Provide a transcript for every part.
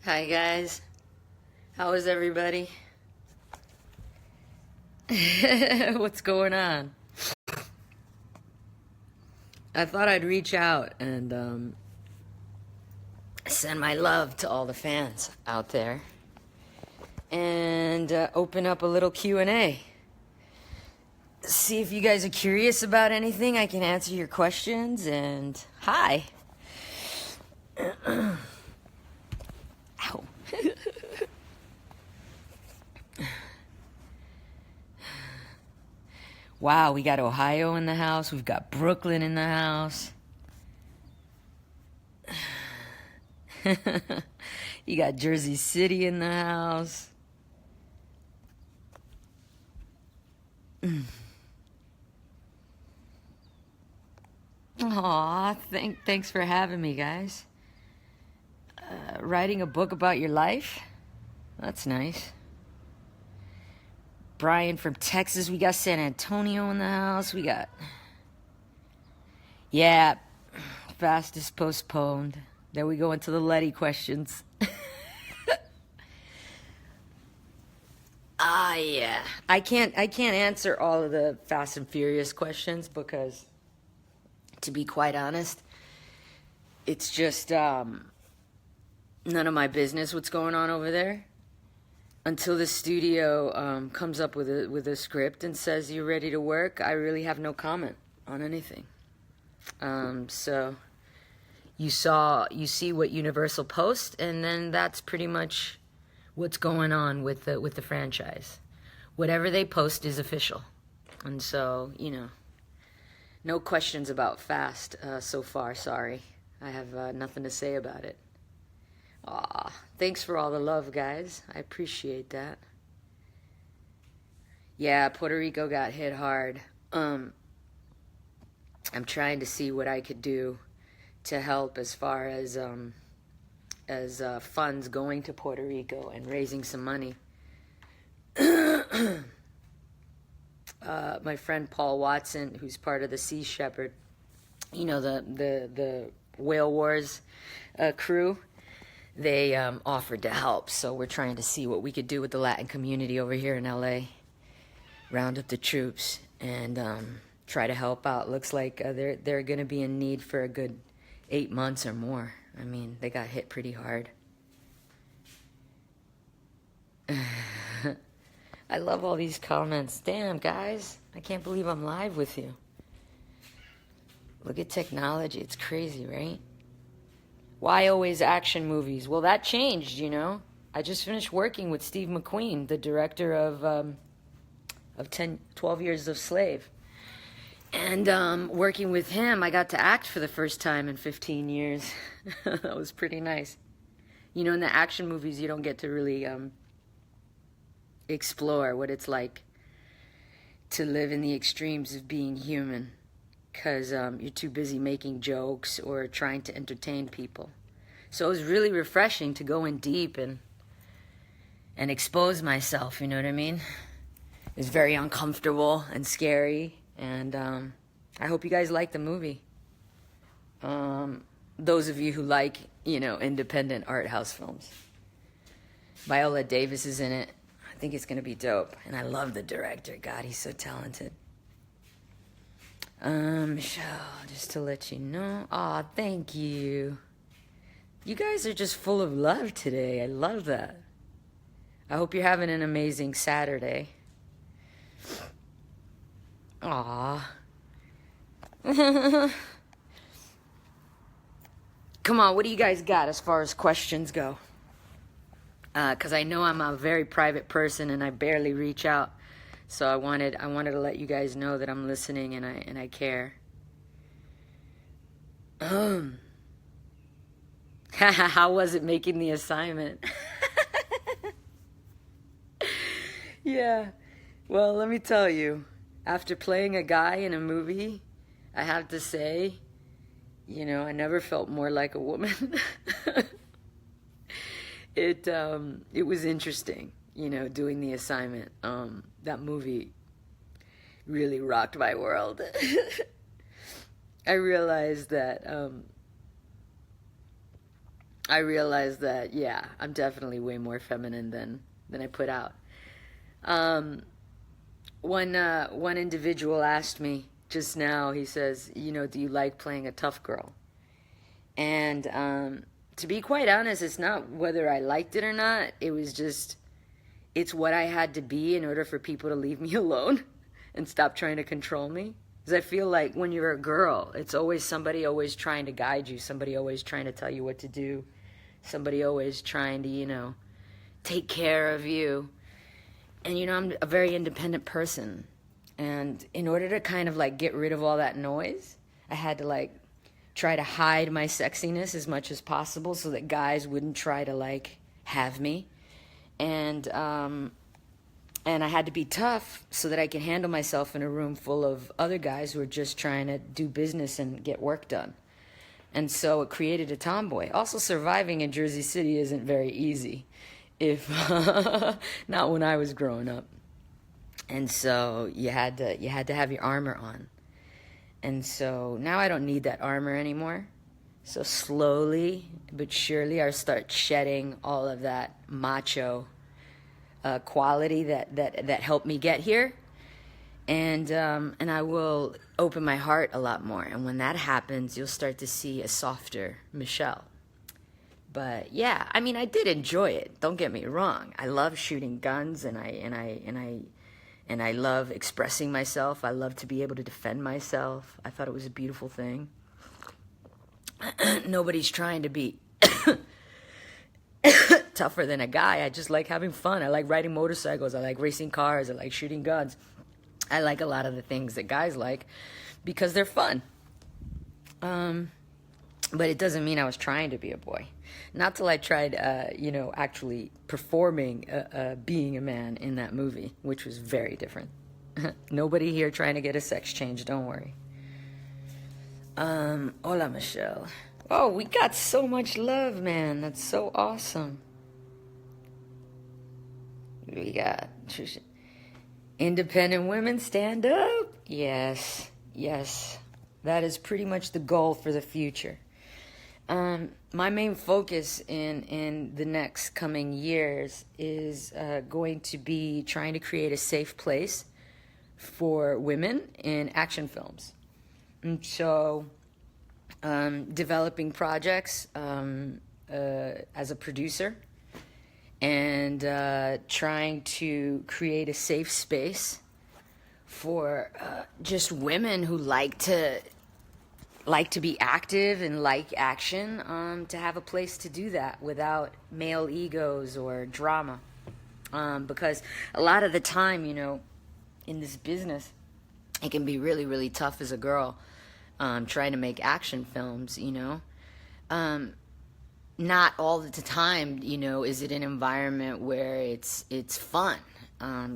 Hi guys, how is everybody? What's going on? I thought I'd reach out and send my love to all the fans out there and open up a little Q&A. See if you guys are curious about anything. I can answer your questions. And hi. Ow. Wow, we got Ohio in the house. We've got Brooklyn in the house. You got Jersey City in the house. Aw, thanks for having me, guys. Writing a book about your life? That's nice. Brian from Texas. We got San Antonio in the house. We got... Yeah, fastest postponed. Then we go into the Letty questions. Yeah. I can't answer all of the Fast and Furious questions because, to be quite honest, it's just none of my business what's going on over there. Until the studio comes up with a script and says you're ready to work, I really have no comment on anything. So you see what Universal posts, and then that's pretty much what's going on with the franchise. Whatever they post is official, and so no questions about Fast so far. Sorry, I have nothing to say about it. Aw, thanks for all the love, guys. I appreciate that. Yeah, Puerto Rico got hit hard. I'm trying to see what I could do to help as far as funds going to Puerto Rico and raising some money. My friend Paul Watson, who's part of the Sea Shepherd, the Whale Wars crew, they offered to help. So we're trying to see what we could do with the Latin community over here in LA, round up the troops and try to help out. Looks like they're going to be in need for a good 8 months or more. I mean, they got hit pretty hard. I love all these comments. Damn, guys, I can't believe I'm live with you. Look at technology. It's crazy, right? Why always action movies? Well, that changed, I just finished working with Steve McQueen, the director of 12 Years a Slave. And working with him, I got to act for the first time in 15 years. That was pretty nice. In the action movies, you don't get to really explore what it's like to live in the extremes of being human, because you're too busy making jokes or trying to entertain people. So it was really refreshing to go in deep and expose myself, you know what I mean? It was very uncomfortable and scary, and I hope you guys like the movie. Those of you who like, independent art house films. Viola Davis is in it. I think it's going to be dope, and I love the director. God, he's so talented. Michelle, just to let you know. Aw, thank you. You guys are just full of love today. I love that. I hope you're having an amazing Saturday. Aw. Come on, what do you guys got as far as questions go? Because I know I'm a very private person and I barely reach out. So I wanted to let you guys know that I'm listening and I care. How was it making the assignment? Yeah. Well, let me tell you, after playing a guy in a movie, I have to say, I never felt more like a woman. It was interesting, doing the assignment. That movie really rocked my world. I realized that I realized that, yeah, I'm definitely way more feminine than I put out. Um, one individual asked me just now. He says, do you like playing a tough girl? And to be quite honest, it's not whether I liked it or not. It was just, it's what I had to be in order for people to leave me alone and stop trying to control me. Because I feel like when you're a girl, it's always somebody always trying to guide you, somebody always trying to tell you what to do, somebody always trying to, take care of you. And, I'm a very independent person. And in order to kind of like get rid of all that noise, I had to like try to hide my sexiness as much as possible so that guys wouldn't try to like have me. And I had to be tough so that I could handle myself in a room full of other guys who were just trying to do business and get work done. And so it created a tomboy. Also, surviving in Jersey City isn't very easy, if not when I was growing up. And so you had to have your armor on. And so now I don't need that armor anymore. So slowly but surely I start shedding all of that macho quality that helped me get here. And I will open my heart a lot more. And when that happens, you'll start to see a softer Michelle. But yeah, I mean, I did enjoy it. Don't get me wrong. I love shooting guns, and I love expressing myself. I love to be able to defend myself. I thought it was a beautiful thing. Nobody's trying to be tougher than a guy. I just like having fun. I like riding motorcycles. I like racing cars. I like shooting guns. I like a lot of the things that guys like because they're fun. But it doesn't mean I was trying to be a boy. Not till I tried, actually performing being a man in that movie, which was very different. Nobody here trying to get a sex change, don't worry. Hola, Michelle. Oh, we got so much love, man. That's so awesome. We got independent women stand up. Yes. That is pretty much the goal for the future. My main focus in the next coming years is going to be trying to create a safe place for women in action films. And so developing projects as a producer and trying to create a safe space for just women who like to be active and like action, to have a place to do that without male egos or drama. Because a lot of the time, in this business, it can be really, really tough as a girl trying to make action films, Not all the time, is it an environment where it's fun.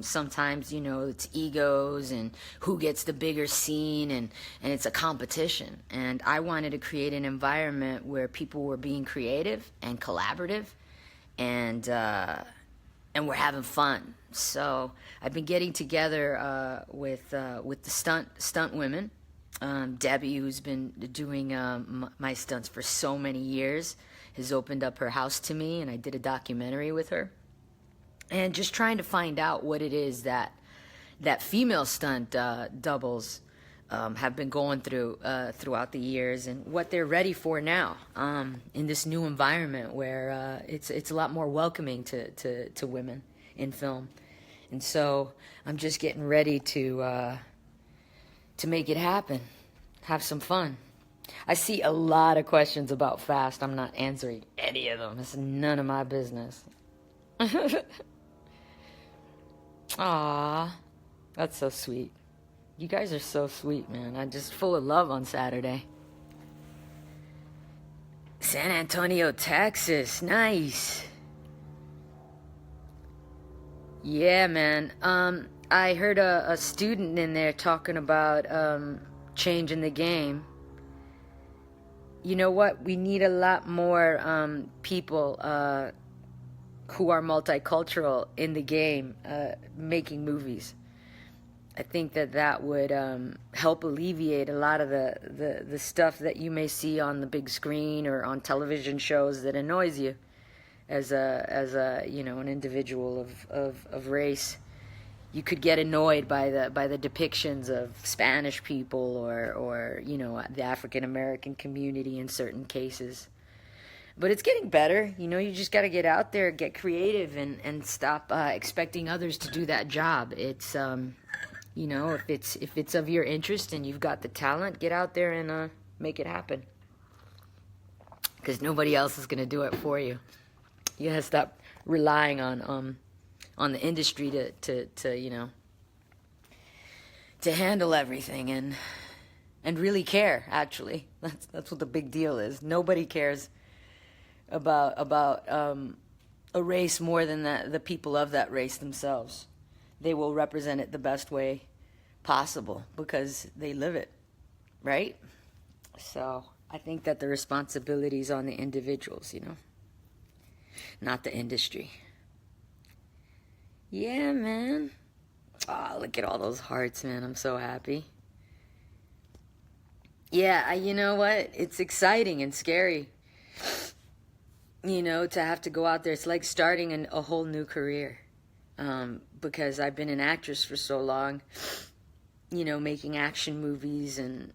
Sometimes, it's egos and who gets the bigger scene, and it's a competition. And I wanted to create an environment where people were being creative and collaborative and we're having fun. So I've been getting together with the stunt women. Debbie, who's been doing my stunts for so many years, has opened up her house to me, and I did a documentary with her. And just trying to find out what it is that female stunt doubles have been going through throughout the years, and what they're ready for now in this new environment where it's a lot more welcoming to women in film. And so I'm just getting ready to make it happen, have some fun. I see a lot of questions about Fast. I'm not answering any of them. It's none of my business. Aw, that's so sweet. You guys are so sweet, man. I'm just full of love on Saturday. San Antonio, Texas. Nice. Yeah, man. I heard a student in there talking about changing the game. You know what? We need a lot more people who are multicultural in the game, making movies. I think that would help alleviate a lot of the stuff that you may see on the big screen or on television shows that annoys you as a an individual of race. You could get annoyed by the depictions of Spanish people or the African American community in certain cases. But it's getting better. You just got to get out there, get creative, and stop expecting others to do that job. It's if it's of your interest and you've got the talent, get out there and make it happen. Because nobody else is going to do it for you. You got to stop relying on the industry to handle everything and really care. Actually, that's what the big deal is. Nobody cares about a race more than the people of that race themselves. They will represent it the best way possible because they live it, right? So I think that the responsibility is on the individuals, not the industry. Yeah, man. Oh, look at all those hearts, man. I'm so happy. Yeah, you know what? It's exciting and scary, to have to go out there. It's like starting a whole new career. Because I've been an actress for so long, making action movies, and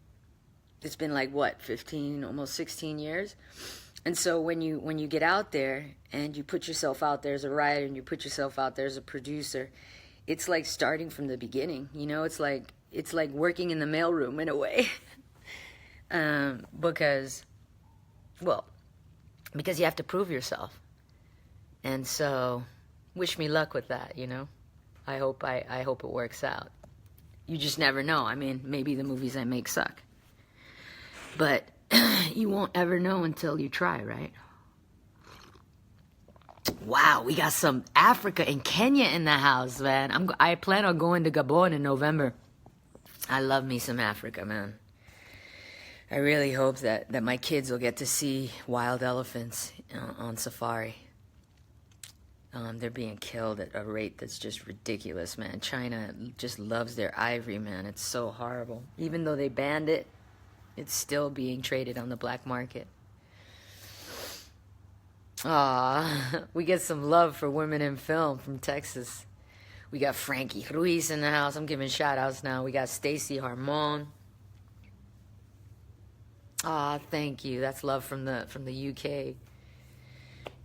it's been like 15, almost 16 years. And so when you get out there and you put yourself out there as a writer and you put yourself out there as a producer, it's like starting from the beginning. It's like working in the mailroom in a way, because you have to prove yourself, and so. Wish me luck with that, I hope it works out. You just never know. I mean, maybe the movies I make suck. But you won't ever know until you try, right? Wow, we got some Africa and Kenya in the house, man. I plan on going to Gabon in November. I love me some Africa, man. I really hope that my kids will get to see wild elephants on safari. They're being killed at a rate that's just ridiculous, man. China just loves their ivory, man. It's so horrible. Even though they banned it, it's still being traded on the black market. Aw, we get some love for women in film from Texas. We got Frankie Ruiz in the house. I'm giving shout-outs now. We got Stacy Harmon. Aw, thank you. That's love from the UK.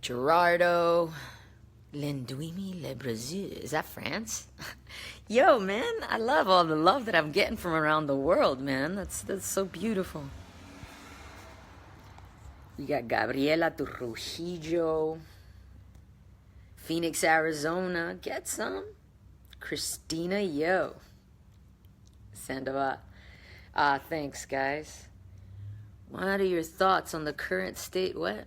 Gerardo. Lenduimi Le Brésil. Is that France? Yo, man, I love all the love that I'm getting from around the world, man. That's so beautiful. We got Gabriela Trujillo. Phoenix, Arizona. Get some. Christina, yo. Sandoval. Thanks, guys. What are your thoughts on the current state? What?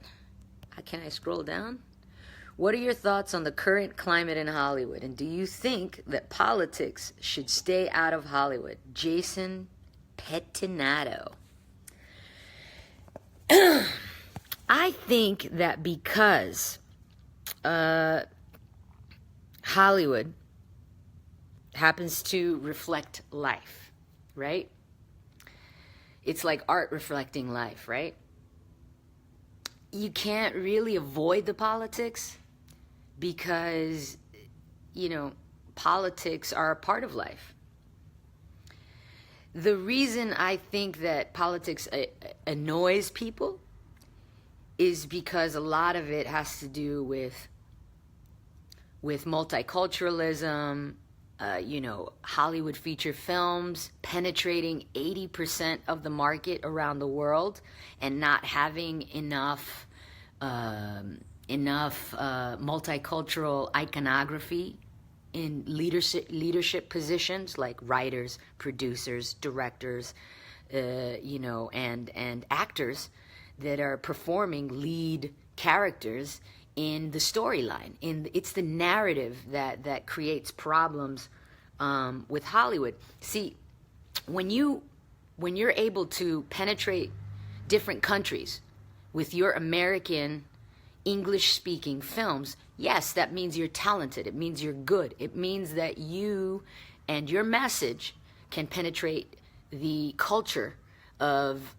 Can I scroll down? What are your thoughts on the current climate in Hollywood? And do you think that politics should stay out of Hollywood? Jason Pettinato. I think that because Hollywood happens to reflect life, right? It's like art reflecting life, right? You can't really avoid the politics because, politics are a part of life. The reason I think that politics annoys people is because a lot of it has to do with multiculturalism, Hollywood feature films penetrating 80% of the market around the world and not having enough multicultural iconography in leadership positions like writers, producers, directors, and actors that are performing lead characters in the storyline. It's the narrative that creates problems with Hollywood. See, when you're able to penetrate different countries with your American English-speaking films, yes, that means you're talented. It means you're good. It means that you and your message can penetrate the culture of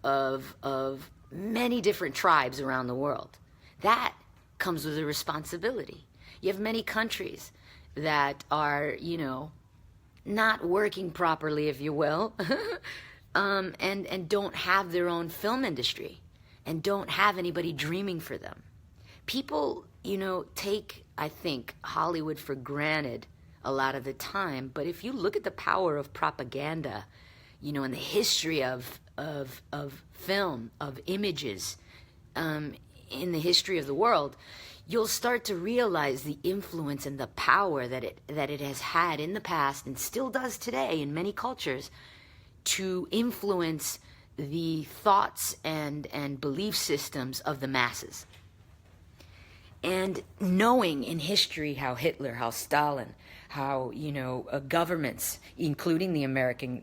many different tribes around the world. That comes with a responsibility. You have many countries that are, not working properly, if you will, and don't have their own film industry and don't have anybody dreaming for them. People, take, I think, Hollywood for granted a lot of the time, but if you look at the power of propaganda, and the history of film, of images, in the history of the world, you'll start to realize the influence and the power that it has had in the past and still does today in many cultures to influence the thoughts and belief systems of the masses. And knowing in history how Hitler, how Stalin, how, governments, including the American,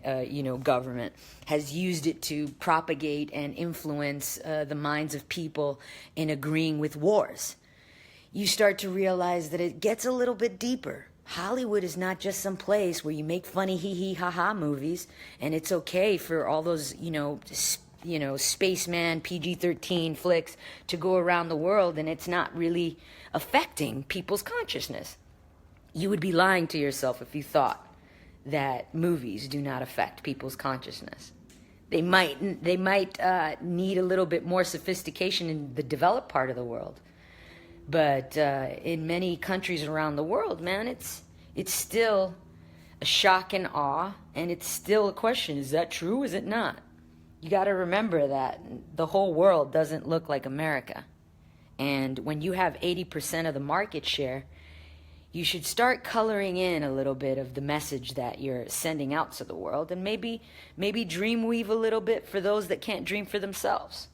government, has used it to propagate and influence the minds of people in agreeing with wars, you start to realize that it gets a little bit deeper. Hollywood is not just some place where you make funny hee-hee ha-ha movies, and it's okay for all those, spaceman PG-13 flicks to go around the world, and it's not really affecting people's consciousness. You would be lying to yourself if you thought that movies do not affect people's consciousness. They might need a little bit more sophistication in the developed part of the world, but in many countries around the world, man, it's still a shock and awe, and it's still a question: is that true? Is it not? You got to remember that the whole world doesn't look like America, and when you have 80% of the market share, you should start coloring in a little bit of the message that you're sending out to the world, and maybe dreamweave a little bit for those that can't dream for themselves.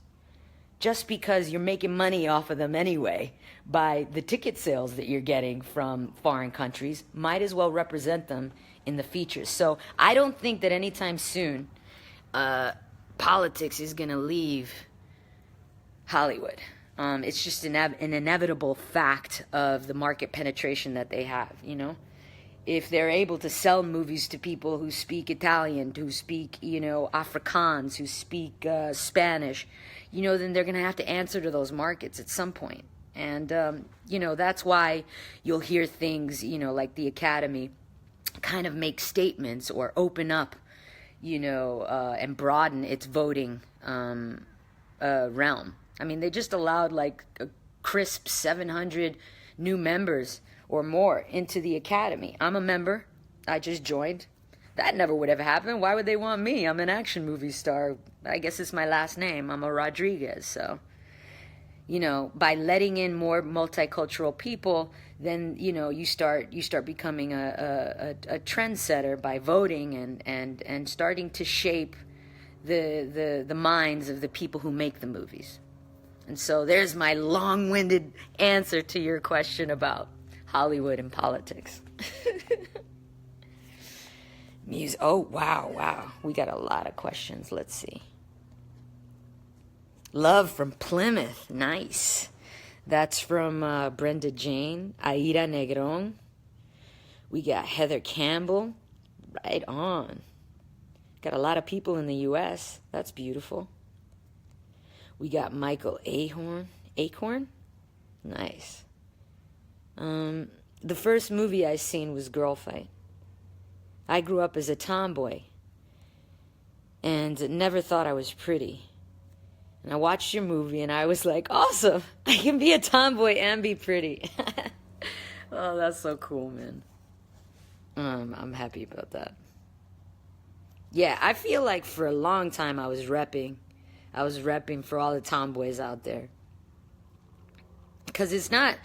Just because you're making money off of them anyway by the ticket sales that you're getting from foreign countries, might as well represent them in the features. So I don't think that anytime soon politics is going to leave Hollywood. It's just an inevitable fact of the market penetration that they have, If they're able to sell movies to people who speak Italian, who speak, Afrikaans, who speak Spanish, then they're going to have to answer to those markets at some point. And, that's why you'll hear things, like the Academy kind of make statements or open up, and broaden its voting realm. I mean, they just allowed like a crisp 700 new members or more into the Academy. I'm a member. I just joined. That never would have happened. Why would they want me? I'm an action movie star. I guess it's my last name. I'm a Rodriguez. So, by letting in more multicultural people, then, you start becoming a trendsetter by voting and starting to shape the minds of the people who make the movies. And so there's my long-winded answer to your question about Hollywood and politics. Oh, wow. We got a lot of questions. Let's see. Love from Plymouth. Nice. That's from Brenda Jane. Aida Negron. We got Heather Campbell. Right on. Got a lot of people in the U.S. That's beautiful. We got Michael Acorn? Nice. The first movie I seen was Girl Fight. I grew up as a tomboy and never thought I was pretty. And I watched your movie and I was like, awesome! I can be a tomboy and be pretty. Oh, that's so cool, man. I'm happy about that. Yeah, I feel like for a long time I was repping for all the tomboys out there. Because it's not,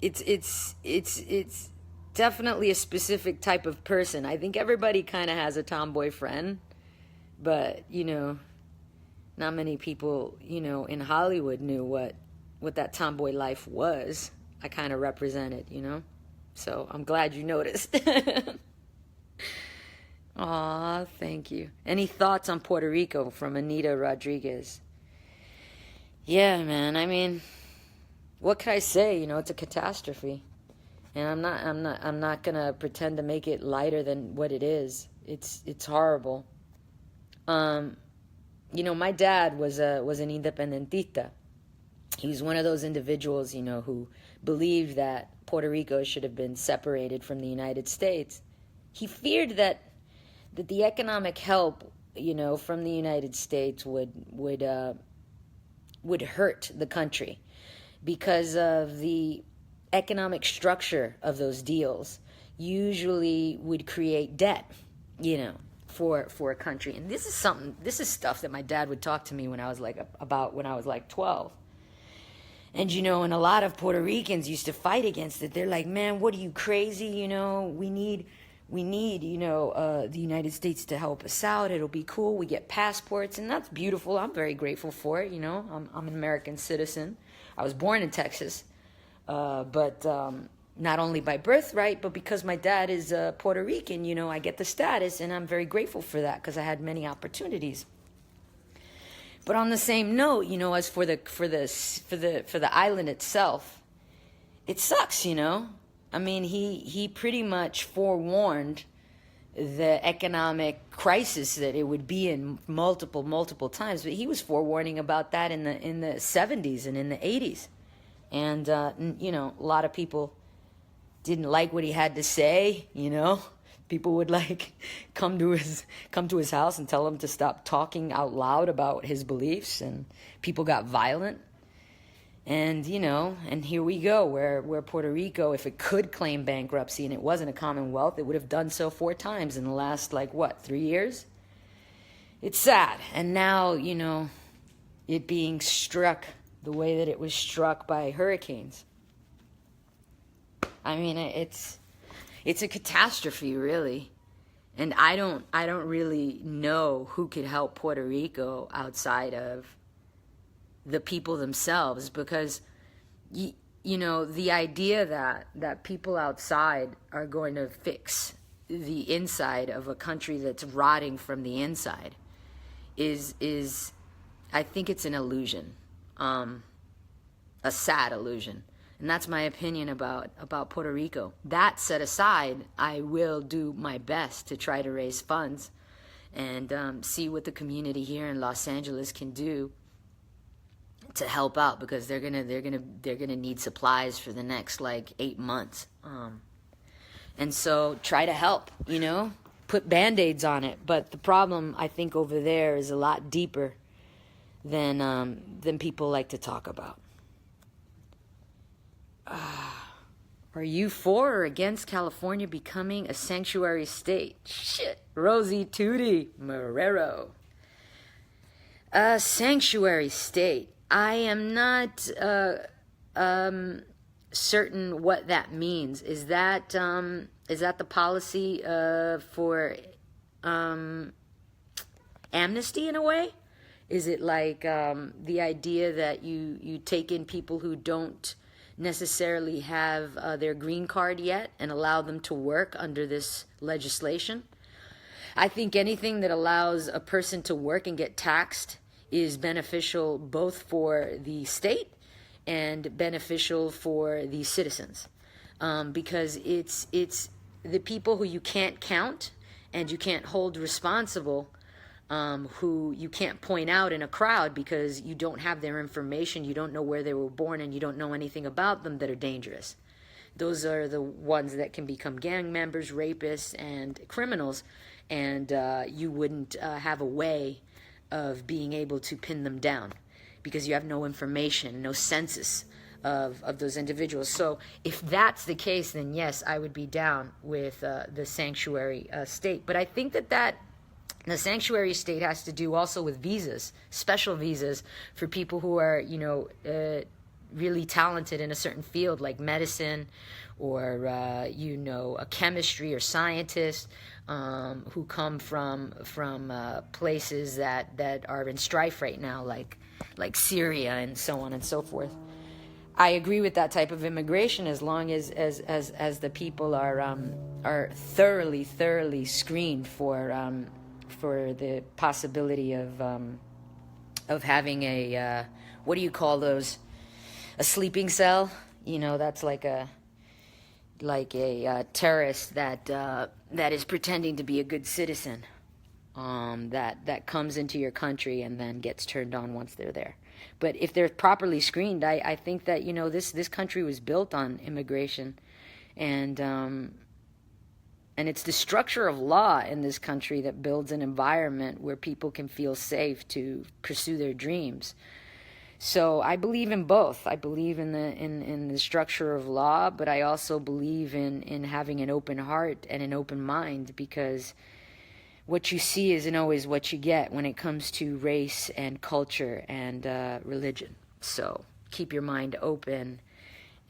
it's definitely a specific type of person. I think everybody kind of has a tomboy friend, but, not many people, in Hollywood knew what that tomboy life was. I kind of represented, So I'm glad you noticed. Aw, thank you. Any thoughts on Puerto Rico from Anita Rodriguez? Yeah, man, I mean, what can I say? It's a catastrophe. And I'm not gonna pretend to make it lighter than what it is. It's horrible. My dad was an independentista. He was one of those individuals, who believed that Puerto Rico should have been separated from the United States. He feared that the economic help, from the United States would hurt the country because of the economic structure of those deals usually would create debt, for a country. And this is stuff that my dad would talk to me when I was like 12. And and a lot of Puerto Ricans used to fight against it. They're like, man, what are you, crazy? We need the United States to help us out. It'll be cool. We get passports, and that's beautiful. I'm very grateful for it. I'm an American citizen. I was born in Texas, but not only by birthright, but because my dad is Puerto Rican. I get the status, and I'm very grateful for that because I had many opportunities. But on the same note, as for the island itself, it sucks. I mean, he pretty much forewarned the economic crisis that it would be in multiple times. But he was forewarning about that in the 70s and in the 80s, and a lot of people didn't like what he had to say. People would come to his house and tell him to stop talking out loud about his beliefs, and people got violent. And and here we go, where Puerto Rico, if it could claim bankruptcy and it wasn't a commonwealth, it would have done so 4 times in the last 3 years. It's sad. And now it being struck the way that it was struck by hurricanes. I mean, it's a catastrophe, really. And I don't really know who could help Puerto Rico outside of the people themselves, because the idea that people outside are going to fix the inside of a country that's rotting from the inside is I think it's an illusion, a sad illusion. And that's my opinion about Puerto Rico. That set aside, I will do my best to try to raise funds and see what the community here in Los Angeles can do to help out, because they're gonna need supplies for the next 8 months. And so try to help, put Band-Aids on it. But the problem, I think, over there is a lot deeper than people like to talk about. Are you for or against California becoming a sanctuary state? Shit. Rosie Tootie Marrero. A sanctuary state. I am not certain what that means. Is that the policy for amnesty in a way? Is it the idea that you take in people who don't necessarily have their green card yet and allow them to work under this legislation? I think anything that allows a person to work and get taxed is beneficial both for the state and beneficial for the citizens, because it's the people who you can't count and you can't hold responsible, who you can't point out in a crowd because you don't have their information, you don't know where they were born, and you don't know anything about them, that are dangerous. Those are the ones that can become gang members, rapists, and criminals, and you wouldn't have a way of being able to pin them down because you have no information, no census of those individuals. So if that's the case, then yes, I would be down with the sanctuary state. But I think that the sanctuary state has to do also with visas, special visas for people who are, really talented in a certain field like medicine or, a chemistry or scientist, who come from places that are in strife right now, like Syria and so on and so forth. I agree with that type of immigration as long as the people are thoroughly screened for the possibility of having a what do you call those? A sleeping cell. That's like a terrorist that is pretending to be a good citizen, that comes into your country and then gets turned on once they're there. But if they're properly screened, I think that, this country was built on immigration, and it's the structure of law in this country that builds an environment where people can feel safe to pursue their dreams. So I believe in both. I believe in the structure of law, but I also believe in having an open heart and an open mind, because what you see isn't always what you get when it comes to race and culture and religion. So keep your mind open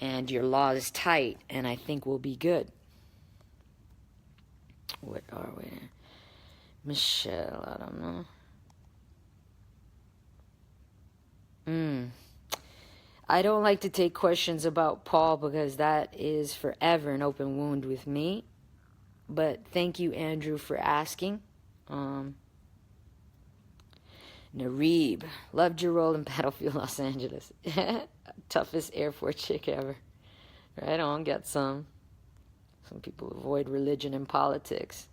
and your laws tight, and I think we'll be good. What are we? Michelle, I don't know. I don't like to take questions about Paul because that is forever an open wound with me. But thank you, Andrew, for asking. Nareeb, loved your role in Battlefield Los Angeles. Toughest Air Force chick ever. Right on, got some. Some people avoid religion and politics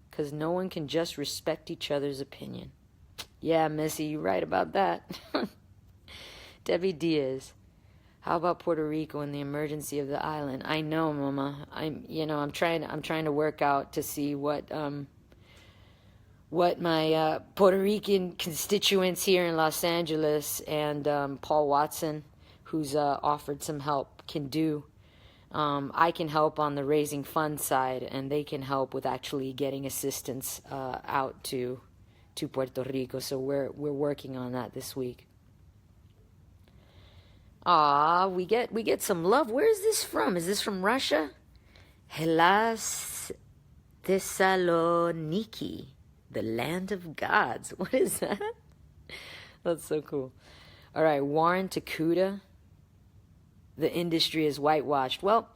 because no one can just respect each other's opinion. Yeah, Missy, you're right about that. Debbie Diaz, how about Puerto Rico and the emergency of the island? I know, Mama. I'm trying to work out to see what my Puerto Rican constituents here in Los Angeles and Paul Watson, who's offered some help, can do. I can help on the raising funds side, and they can help with actually getting assistance out to Puerto Rico. So we're working on that this week. We get some love. Where is this from? Is this from Russia? Hellas Thessaloniki, the land of gods. What is that? That's so cool. All right, Warren Takuda. The industry is whitewashed. Well,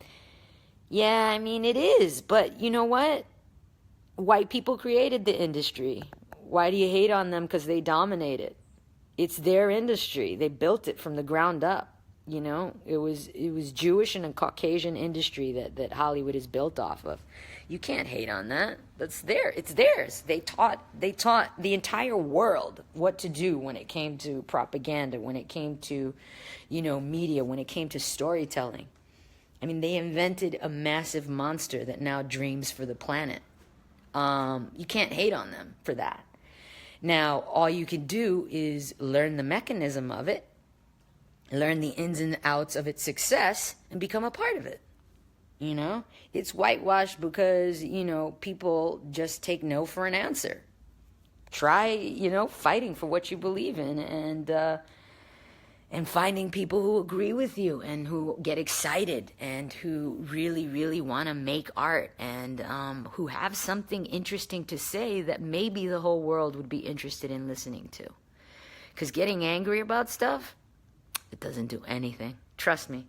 yeah, I mean, it is. But you know what? White people created the industry. Why do you hate on them? Because they dominate it. It's their industry. They built it from the ground up. It was Jewish and a Caucasian industry that Hollywood is built off of. You can't hate on that. It's theirs. They taught the entire world what to do when it came to propaganda, when it came to, media, when it came to storytelling. I mean, they invented a massive monster that now dreams for the planet. You can't hate on them for that. Now, all you can do is learn the mechanism of it, learn the ins and outs of its success, and become a part of it. It's whitewashed because, people just take no for an answer. Try, fighting for what you believe in and finding people who agree with you and who get excited and who really, really want to make art and who have something interesting to say that maybe the whole world would be interested in listening to. Because getting angry about stuff, it doesn't do anything. Trust me.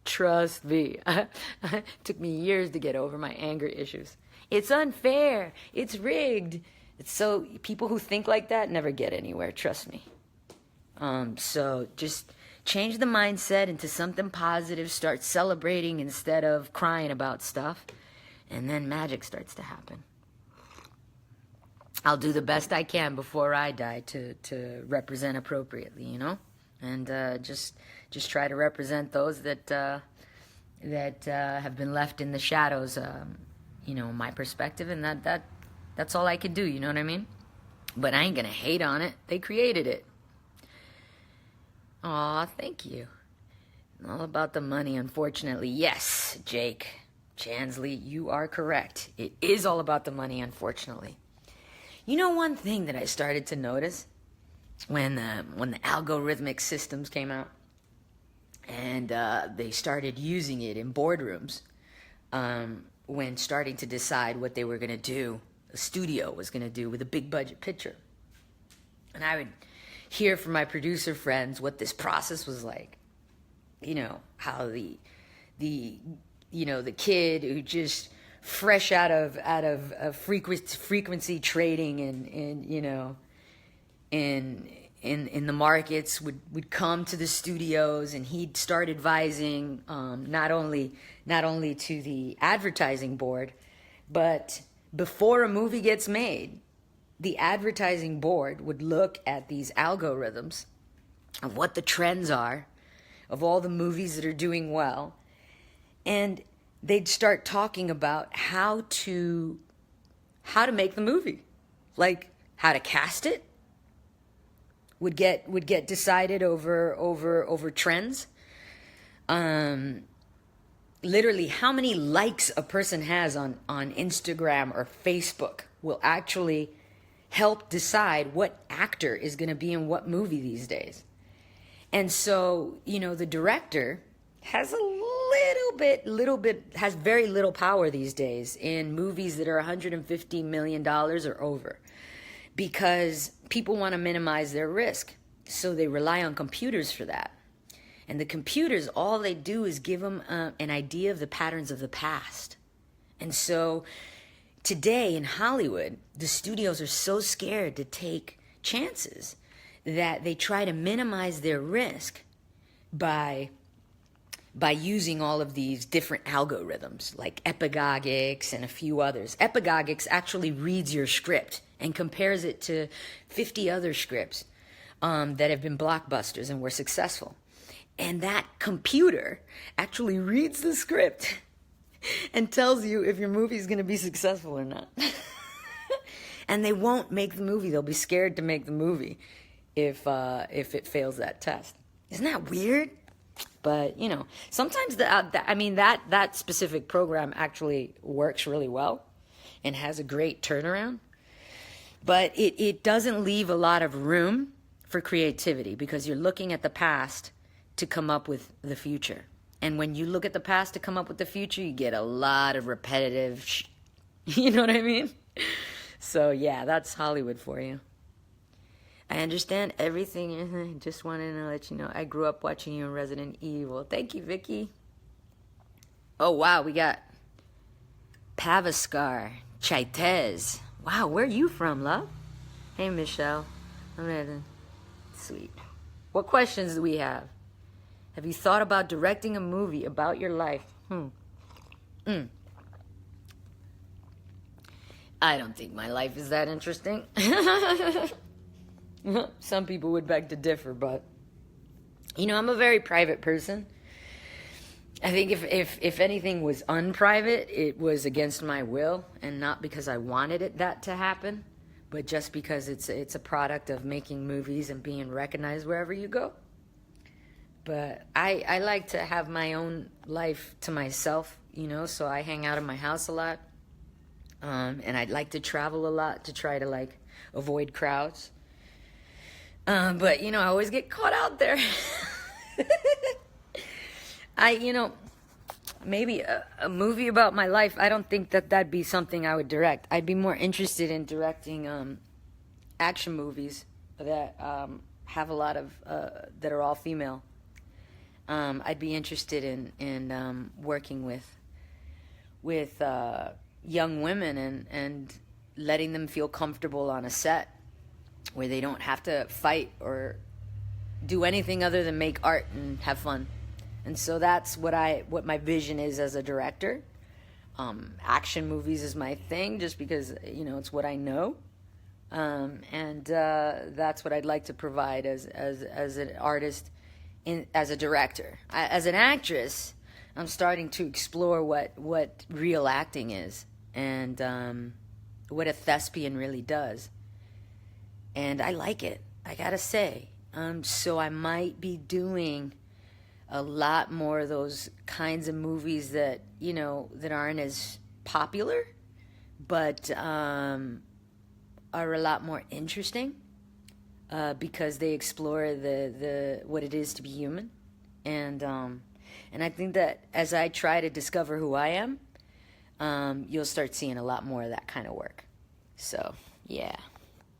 Trust me. It took me years to get over my anger issues. It's unfair. It's rigged. It's so people who think like that never get anywhere. Trust me. So just change the mindset into something positive. Start celebrating instead of crying about stuff, and then magic starts to happen. I'll do the best I can before I die to represent appropriately, and just try to represent those that have been left in the shadows, my perspective, and that's all I can do, you know what I mean? But I ain't gonna hate on it. They created it. Aw, thank you. All about the money, unfortunately. Yes, Jake Chansley, you are correct. It is all about the money, unfortunately. One thing that I started to notice when the algorithmic systems came out and they started using it in boardrooms when starting to decide what they were going to do, a studio was going to do with a big budget picture. And I would hear from my producer friends what this process was like. How the kid who just fresh out of frequency trading and in the markets would come to the studios, and he'd start advising not only to the advertising board, but before a movie gets made, the advertising board would look at these algorithms of what the trends are of all the movies that are doing well, and they'd start talking about how to make the movie, like how to cast it would get decided over trends. Literally, how many likes a person has on Instagram or Facebook will actually help decide what actor is going to be in what movie these days. And so, the director has has very little power these days in movies that are $150 million or over, because people want to minimize their risk. So they rely on computers for that. And the computers, all they do is give them an idea of the patterns of the past. And so today in Hollywood, the studios are so scared to take chances that they try to minimize their risk by using all of these different algorithms like Epigogics and a few others. Epigogics actually reads your script and compares it to 50 other scripts that have been blockbusters and were successful. And that computer actually reads the script and tells you if your movie is going to be successful or not. And they won't make the movie. They'll be scared to make the movie if it fails that test. Isn't that weird? But, sometimes that specific program actually works really well and has a great turnaround. But it doesn't leave a lot of room for creativity, because you're looking at the past to come up with the future. And when you look at the past to come up with the future, you get a lot of repetitive you know what I mean? So, yeah, that's Hollywood for you. I understand everything. Just wanted to let you know I grew up watching you in Resident Evil. Thank you, Vicky. Oh, wow, we got Pavaskar, Chaitez. Wow, where are you from, love? Hey, Michelle. Sweet. What questions do we have? Have you thought about directing a movie about your life? I don't think my life is that interesting. Some people would beg to differ, but I'm a very private person. I think if anything was unprivate, it was against my will, and not because I wanted that to happen, but just because it's a product of making movies and being recognized wherever you go. But I like to have my own life to myself, so I hang out in my house a lot. And I'd like to travel a lot to try to avoid crowds. But I always get caught out there. Maybe a movie about my life, I don't think that'd be something I would direct. I'd be more interested in directing action movies that have a lot of that are all female. I'd be interested in working with young women and letting them feel comfortable on a set where they don't have to fight or do anything other than make art and have fun. And so that's what my vision is as a director. Action movies is my thing, just because it's what I know, and that's what I'd like to provide as an artist, as a director. As an actress, I'm starting to explore what real acting is, and what a thespian really does. And I like it, I gotta say. So I might be doing a lot more of those kinds of movies that that aren't as popular, but are a lot more interesting, because they explore the what it is to be human, and I think that as I try to discover who I am, you'll start seeing a lot more of that kind of work. So yeah,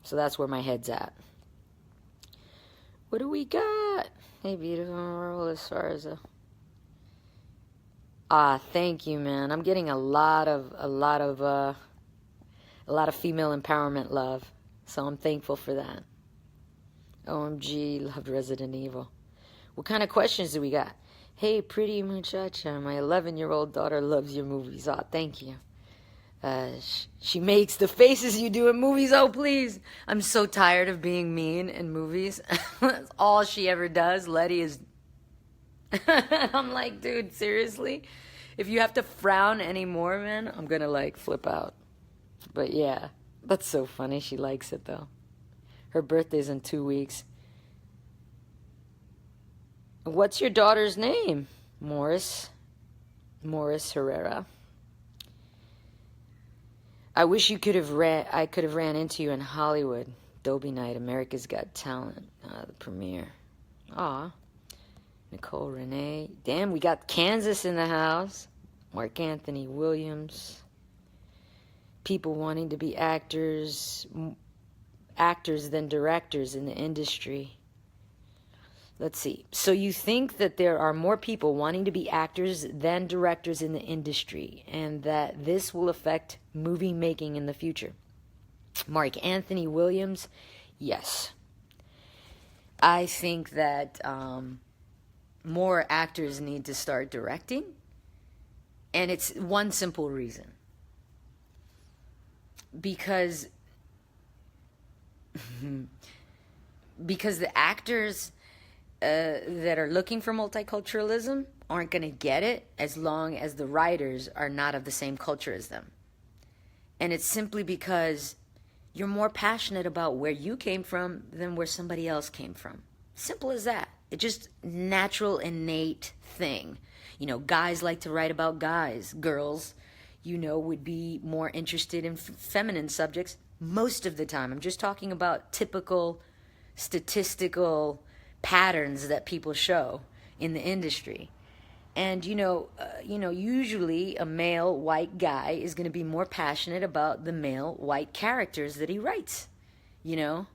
so that's where my head's at. What do we got? Hey, beautiful world, as far as thank you, man. I'm getting a lot of female empowerment love, so I'm thankful for that. OMG, loved Resident Evil. What kind of questions do we got? Hey, pretty muchacha, my 11-year-old daughter loves your movies. Oh, thank you. She makes the faces you do in movies. Oh, please. I'm so tired of being mean in movies. That's all she ever does. Letty is... I'm like, dude, seriously? If you have to frown anymore, man, I'm gonna, like, flip out. But, yeah, that's so funny. She likes it, though. Her birthday's in 2 weeks. What's your daughter's name? Morris Herrera. I wish I could have ran into you in Hollywood. Dobie Night, America's Got Talent, the premiere. Aw. Nicole Renee. Damn, we got Kansas in the house. Mark Anthony Williams. People wanting to be actors than directors in the industry. Let's see. So you think that there are more people wanting to be actors than directors in the industry, and that this will affect movie making in the future? Mark Anthony Williams, yes. I think that more actors need to start directing, and it's one simple reason. Because the actors that are looking for multiculturalism aren't going to get it as long as the writers are not of the same culture as them. And it's simply because you're more passionate about where you came from than where somebody else came from. Simple as that. It's just natural, innate thing. You know, guys like to write about guys. Girls, you know, would be more interested in feminine subjects most of the time. I'm just talking about typical statistical patterns that people show in the industry. And usually a male white guy is going to be more passionate about the male white characters that he writes, you know,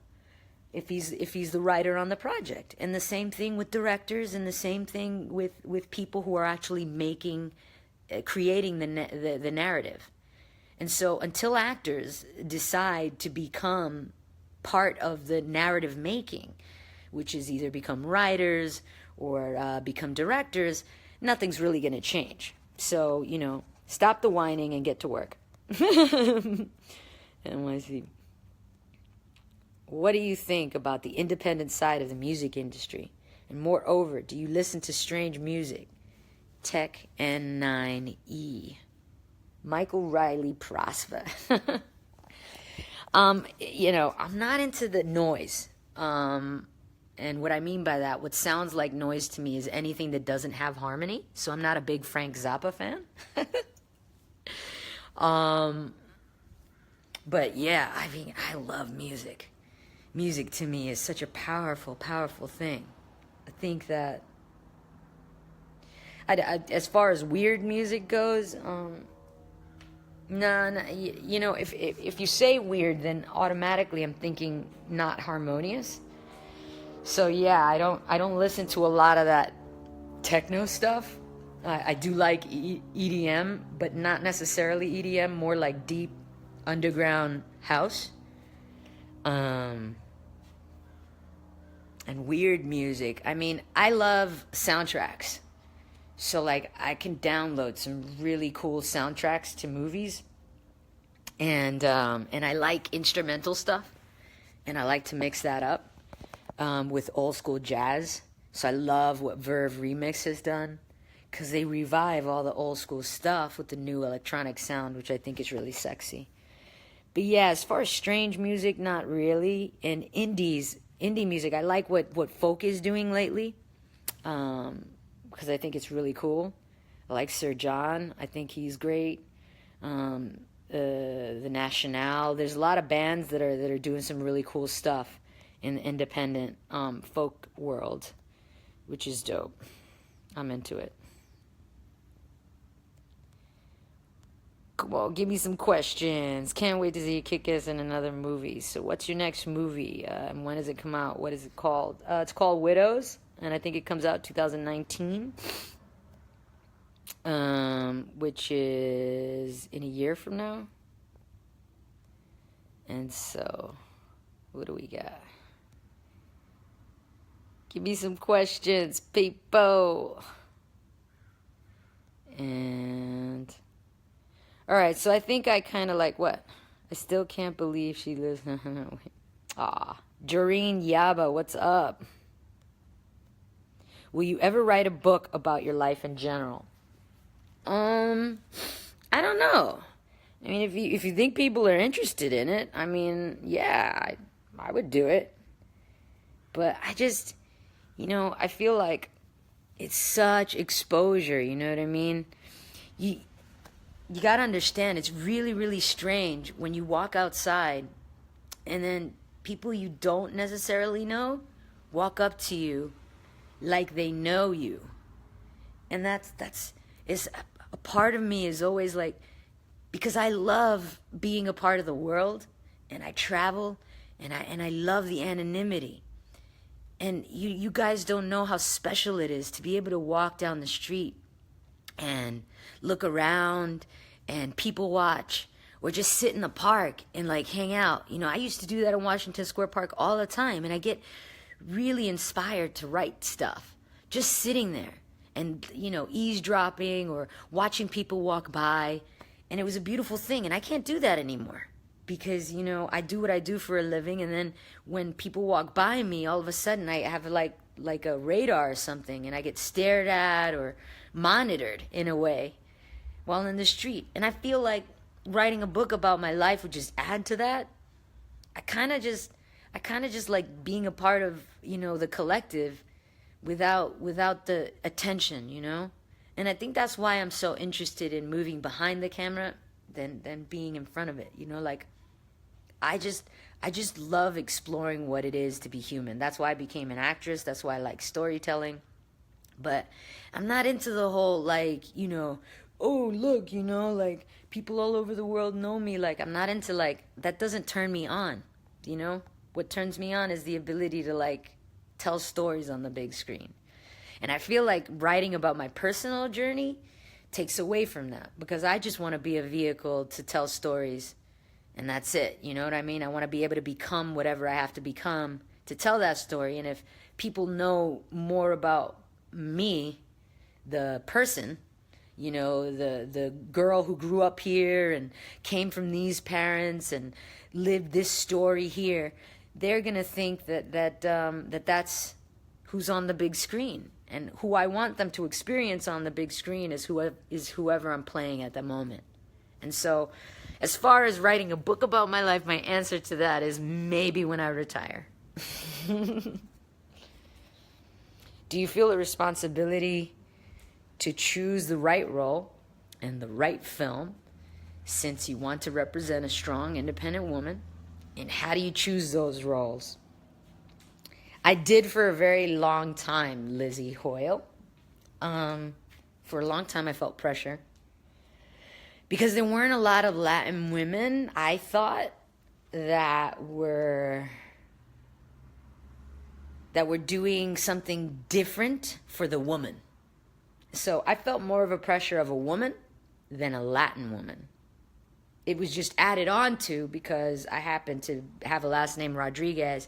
if he's the writer on the project. And the same thing with directors, and the same thing with people who are actually creating the narrative. And so until actors decide to become part of the narrative making, which is either become writers or become directors, nothing's really going to change. So, you know, stop the whining and get to work. NYC. What do you think about the independent side of the music industry? And moreover, do you listen to strange music? Tech N9E. Michael Riley Prosper. You know, I'm not into the noise. And what I mean by that, what sounds like noise to me is anything that doesn't have harmony. So I'm not a big Frank Zappa fan. But yeah, I mean, I love music. Music to me is such a powerful, powerful thing. I think that, as far as weird music goes, no, you know, if you say weird, then automatically I'm thinking not harmonious. So yeah, I don't listen to a lot of that techno stuff. I do like EDM, but not necessarily EDM, more like deep underground house. And weird music. I mean, I love soundtracks. So like I can download some really cool soundtracks to movies. And I like instrumental stuff. And I like to mix that up with old school jazz. So I love what Verve Remix has done, because they revive all the old school stuff with the new electronic sound, which I think is really sexy. But yeah, as far as strange music, not really. And indie music, I like what folk is doing lately, because I think it's really cool. I like Sir John. I think he's great. The National. There's a lot of bands that are doing some really cool stuff in the independent folk world, which is dope. I'm into it. Come on, give me some questions. Can't wait to see you kick ass in another movie. So what's your next movie? And when does it come out? What is it called? It's called Widows, and I think it comes out 2019, which is in a year from now. And so, what do we got? Give me some questions, people. And all right, so I think I kind of like what? I still can't believe she lives. Jareen Yaba, what's up? Will you ever write a book about your life in general? I don't know. I mean, if you think people are interested in it, I mean, yeah, I would do it. But I just, I feel like it's such exposure, you know what I mean? You got to understand, it's really, really strange when you walk outside and then people you don't necessarily know walk up to you like they know you. And it's a part of me is always like, because I love being a part of the world and I travel and I love the anonymity. And you guys don't know how special it is to be able to walk down the street and look around and people watch or just sit in the park and like hang out. I used to do that in Washington Square Park all the time, and I get really inspired to write stuff just sitting there and eavesdropping or watching people walk by. And it was a beautiful thing, and I can't do that anymore because I do what I do for a living, and then when people walk by me, all of a sudden I have like a radar or something, and I get stared at or monitored in a way while in the street. And I feel like writing a book about my life would just add to that. I kind of just like being a part of the collective without the attention, And I think that's why I'm so interested in moving behind the camera than being in front of it. Like I just love exploring what it is to be human. That's why I became an actress. That's why I like storytelling. But I'm not into the whole like, oh look, like people all over the world know me. Like I'm not into like that. Doesn't turn me on. What turns me on is the ability to like tell stories on the big screen. And I feel like writing about my personal journey takes away from that because I just want to be a vehicle to tell stories, and that's it. You know what I mean? I want to be able to become whatever I have to become to tell that story. And if people know more about me, the person, the girl who grew up here and came from these parents and lived this story here, they're going to think that's who's on the big screen. And who I want them to experience on the big screen is whoever I'm playing at the moment. And so, as far as writing a book about my life, my answer to that is maybe when I retire. Do you feel a responsibility to choose the right role and the right film since you want to represent a strong, independent woman? And how do you choose those roles? I did for a very long time, Lizzie Hoyle. For a long time, I felt pressure. Because there weren't a lot of Latin women, I thought, that were doing something different for the woman. So I felt more of a pressure of a woman than a Latin woman. It was just added on to because I happened to have a last name Rodriguez,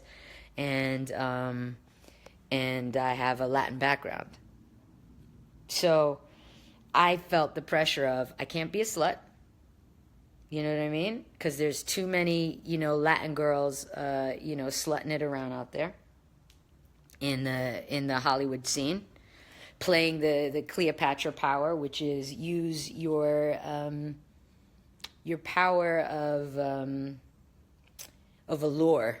and I have a Latin background. So I felt the pressure of, I can't be a slut. You know what I mean? Because there's too many, Latin girls, slutting it around out there in the Hollywood scene, playing the Cleopatra power, which is use your power of allure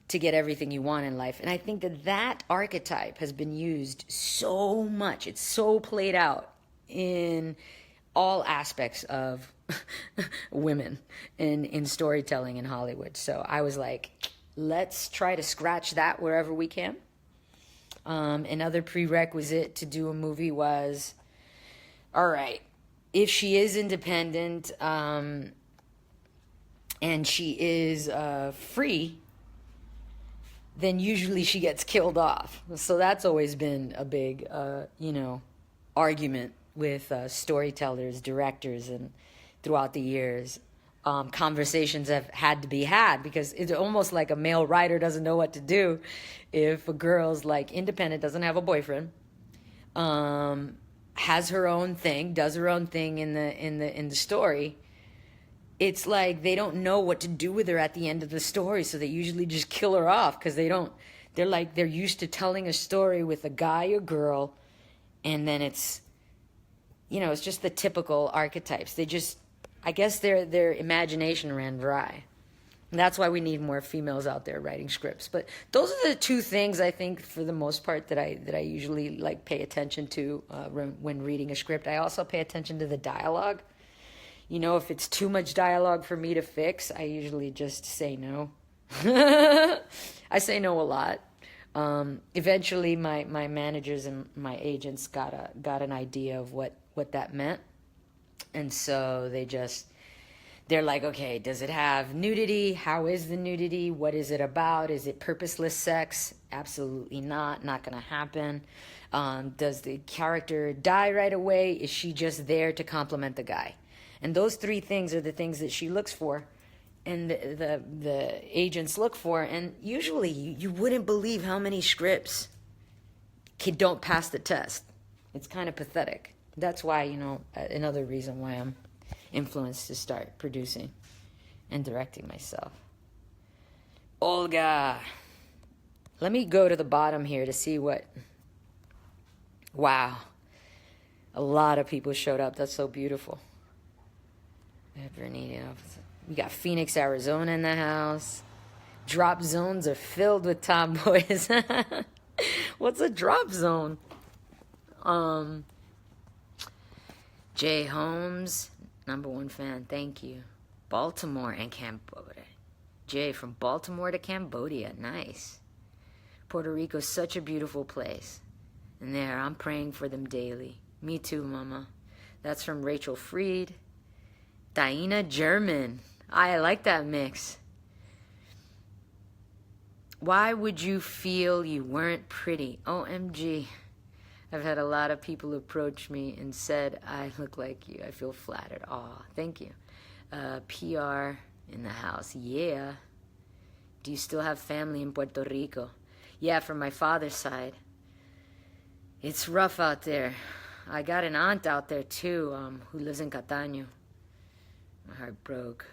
to get everything you want in life. And I think that archetype has been used so much. It's so played out in all aspects of women in storytelling in Hollywood. So I was like, let's try to scratch that wherever we can. Another prerequisite to do a movie was, all right, if she is independent and she is free, then usually she gets killed off. So that's always been a big, argument with storytellers, directors, and throughout the years. conversations have had to be had, because it's almost like a male writer doesn't know what to do if a girl's like independent, doesn't have a boyfriend, has her own thing, does her own thing in the story. It's like they don't know what to do with her at the end of the story, so they usually just kill her off, because they're used to telling a story with a guy or girl, and then it's just the typical archetypes. I guess their imagination ran dry. And that's why we need more females out there writing scripts. But those are the two things I think, for the most part, that I usually like pay attention to when reading a script. I also pay attention to the dialogue. If it's too much dialogue for me to fix, I usually just say no. I say no a lot. Eventually, my managers and my agents got an idea of what that meant. And so they're like, okay, does it have nudity? How is the nudity? What is it about? Is it purposeless sex? Absolutely not going to happen. Does the character die right away? Is she just there to compliment the guy? And those three things are the things that she looks for, and the agents look for. And usually you wouldn't believe how many scripts don't pass the test. It's kind of pathetic. That's why, another reason why I'm influenced to start producing and directing myself. Olga. Let me go to the bottom here to see what... Wow. A lot of people showed up. That's so beautiful. We got Phoenix, Arizona in the house. Drop zones are filled with tomboys. What's a drop zone? Jay Holmes, #1 fan, thank you. Baltimore and Cambodia. Jay, from Baltimore to Cambodia, nice. Puerto Rico's such a beautiful place. And there, I'm praying for them daily. Me too, mama. That's from Rachel Freed. Diana German. I like that mix. Why would you feel you weren't pretty? OMG. I've had a lot of people approach me and said, I look like you. I feel flattered. Aw, thank you. PR in the house. Yeah. Do you still have family in Puerto Rico? Yeah, from my father's side. It's rough out there. I got an aunt out there, too, who lives in Cataño. My heart broke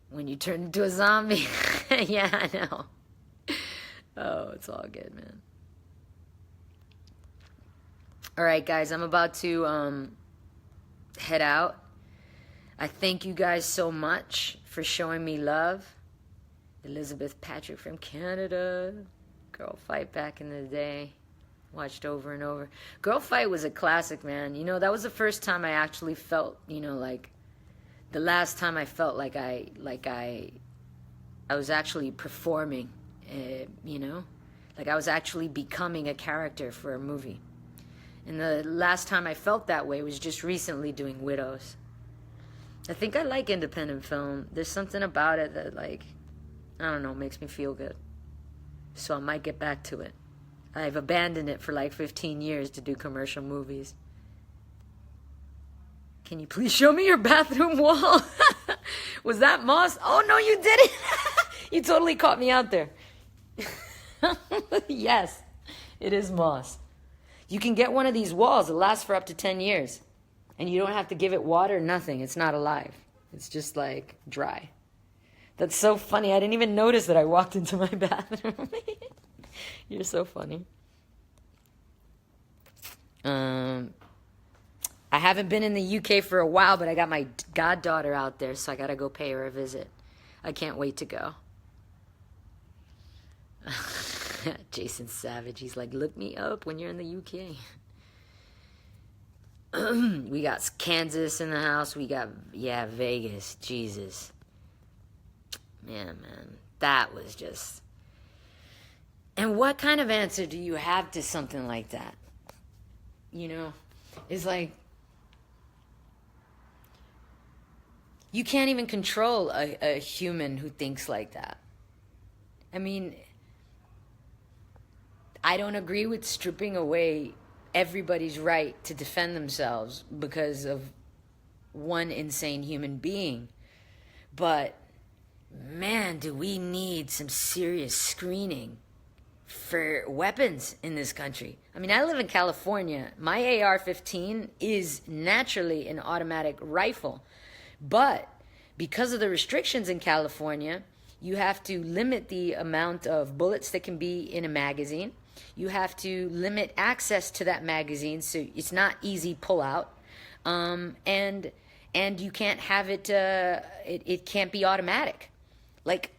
when you turned into a zombie. Yeah, I know. Oh, it's all good, man. All right, guys, I'm about to head out. I thank you guys so much for showing me love. Elizabeth Patrick from Canada. Girl Fight back in the day. Watched over and over. Girl Fight was a classic, man. That was the first time I actually felt, like... The last time I felt like I was actually performing, like I was actually becoming a character for a movie. And the last time I felt that way was just recently doing Widows. I think I like independent film. There's something about it that, like, I don't know, makes me feel good. So I might get back to it. I've abandoned it for like 15 years to do commercial movies. Can you please show me your bathroom wall? Was that moss? Oh, no, you didn't. You totally caught me out there. Yes, it is moss. You can get one of these walls that lasts for up to 10 years. And you don't have to give it water, nothing. It's not alive. It's just like dry. That's so funny. I didn't even notice that I walked into my bathroom. You're so funny. I haven't been in the UK for a while, but I got my goddaughter out there, so I got to go pay her a visit. I can't wait to go. Jason Savage, he's like, look me up when you're in the UK. We got Kansas in the house. We got, Vegas. Jesus. Yeah, man. That was just... And what kind of answer do you have to something like that? It's like... You can't even control a human who thinks like that. I mean, I don't agree with stripping away everybody's right to defend themselves because of one insane human being. But man, do we need some serious screening for weapons in this country. I mean, I live in California. My AR-15 is naturally an automatic rifle. But because of the restrictions in California, you have to limit the amount of bullets that can be in a magazine. You have to limit access to that magazine, so it's not easy pull out. And you can't have it, it can't be automatic. Like,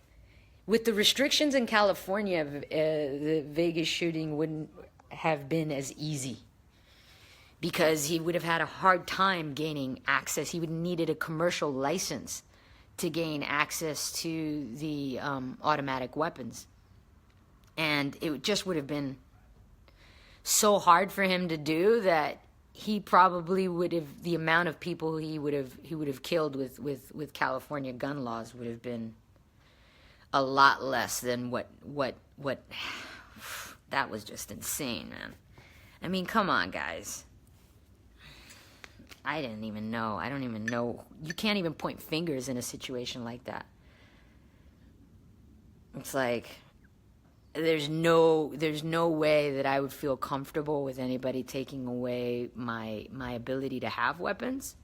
with the restrictions in California, the Vegas shooting wouldn't have been as easy, because he would have had a hard time gaining access. He would have needed a commercial license to gain access to the automatic weapons. And it just would have been so hard for him to do that he probably would have, the amount of people he would have killed with California gun laws would have been a lot less than what that was just insane, man. I mean, come on, guys. I don't even know. You can't even point fingers in a situation like that. It's like, there's no way that I would feel comfortable with anybody taking away my ability to have weapons.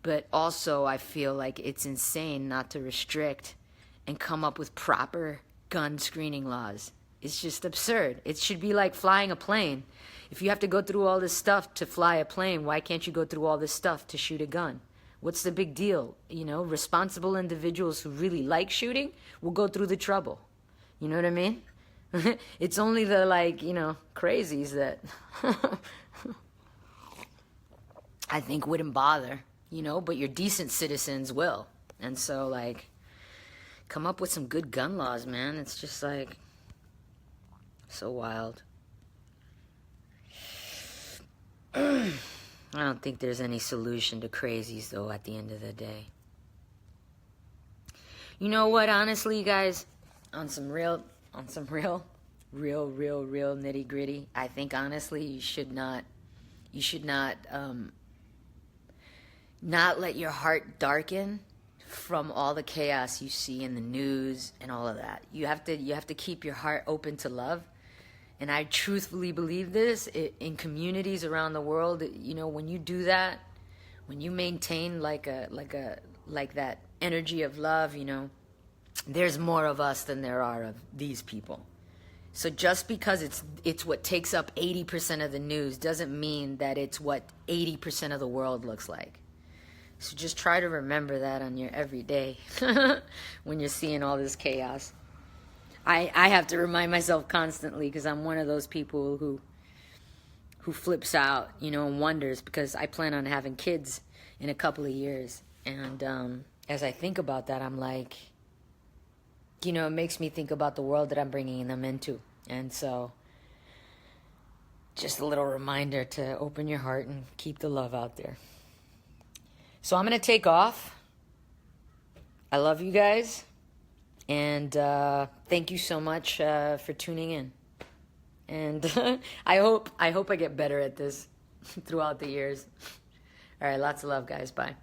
But also, I feel like it's insane not to restrict and come up with proper gun screening laws. It's just absurd. It should be like flying a plane. If you have to go through all this stuff to fly a plane, why can't you go through all this stuff to shoot a gun? What's the big deal? You know, responsible individuals who really like shooting will go through the trouble. You know what I mean? It's only the, like, you know, crazies that I think wouldn't bother, you know, but your decent citizens will. And so, like, come up with some good gun laws, man. It's just like so wild. I don't think there's any solution to crazies, though, at the end of the day. You know what, honestly, guys, on some real nitty gritty, I think honestly you should not let your heart darken from all the chaos you see in the news and all of that. You have to keep your heart open to love. And I truthfully believe this in communities around the world. You know, when you do that, when you maintain like that energy of love, you know, there's more of us than there are of these people. So just because it's what takes up 80% of the news doesn't mean that it's what 80% of the world looks like. So just try to remember that on your everyday when you're seeing all this chaos. I have to remind myself constantly, because I'm one of those people who flips out, you know, and wonders, because I plan on having kids in a couple of years. And as I think about that, I'm like, you know, it makes me think about the world that I'm bringing them into. And so just a little reminder to open your heart and keep the love out there. So I'm going to take off. I love you guys. And thank you so much for tuning in. And I hope I get better at this throughout the years. All right, lots of love, guys. Bye.